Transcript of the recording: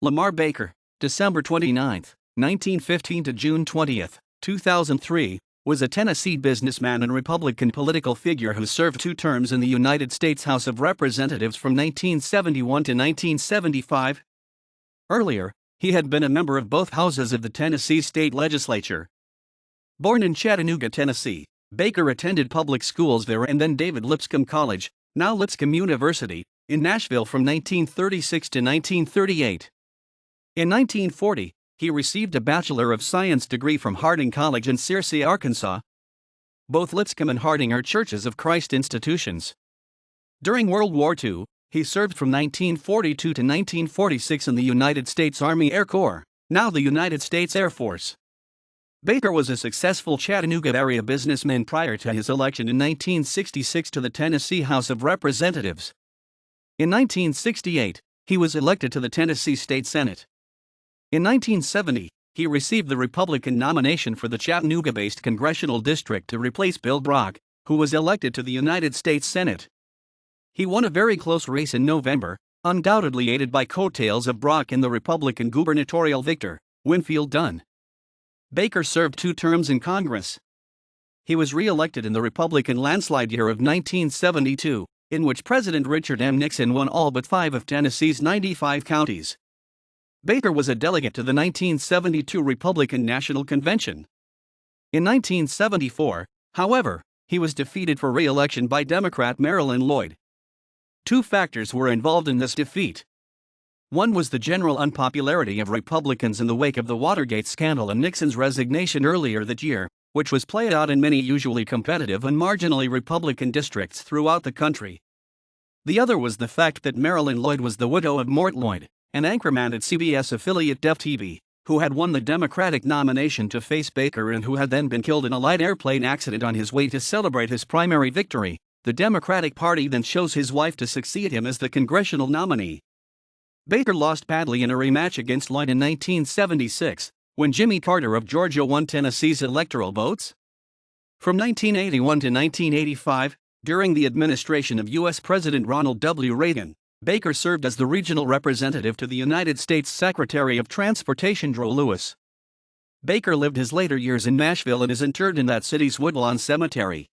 Lamar Baker, December 29, 1915 to June 20, 2003, was a Tennessee businessman and Republican political figure who served 2 terms in the United States House of Representatives from 1971 to 1975. Earlier, he had been a member of both houses of the Tennessee State Legislature. Born in Chattanooga, Tennessee, Baker attended public schools there and then David Lipscomb College, now Lipscomb University, in Nashville from 1936 to 1938. In 1940, he received a Bachelor of Science degree from Harding College in Searcy, Arkansas. Both Lipscomb and Harding are Churches of Christ institutions. During World War II, he served from 1942 to 1946 in the United States Army Air Corps, now the United States Air Force. Baker was a successful Chattanooga-area businessman prior to his election in 1966 to the Tennessee House of Representatives. In 1968, he was elected to the Tennessee State Senate. In 1970, he received the Republican nomination for the Chattanooga-based congressional district to replace Bill Brock, who was elected to the United States Senate. He won a very close race in November, undoubtedly aided by coattails of Brock and the Republican gubernatorial victor, Winfield Dunn. Baker served 2 terms in Congress. He was re-elected in the Republican landslide year of 1972, in which President Richard M. Nixon won all but 5 of Tennessee's 95 counties. Baker was a delegate to the 1972 Republican National Convention. In 1974, however, he was defeated for re-election by Democrat Marilyn Lloyd. 2 factors were involved in this defeat. One was the general unpopularity of Republicans in the wake of the Watergate scandal and Nixon's resignation earlier that year, which was played out in many usually competitive and marginally Republican districts throughout the country. The other was the fact that Marilyn Lloyd was the widow of Mort Lloyd, an anchorman at CBS affiliate Def TV, who had won the Democratic nomination to face Baker and who had then been killed in a light airplane accident on his way to celebrate his primary victory. The Democratic Party then chose his wife to succeed him as the congressional nominee. Baker lost badly in a rematch against Lloyd in 1976, when Jimmy Carter of Georgia won Tennessee's electoral votes. From 1981 to 1985, during the administration of U.S. President Ronald W. Reagan, Baker served as the regional representative to the United States Secretary of Transportation Drew Lewis. Baker lived his later years in Nashville and is interred in that city's Woodlawn Cemetery.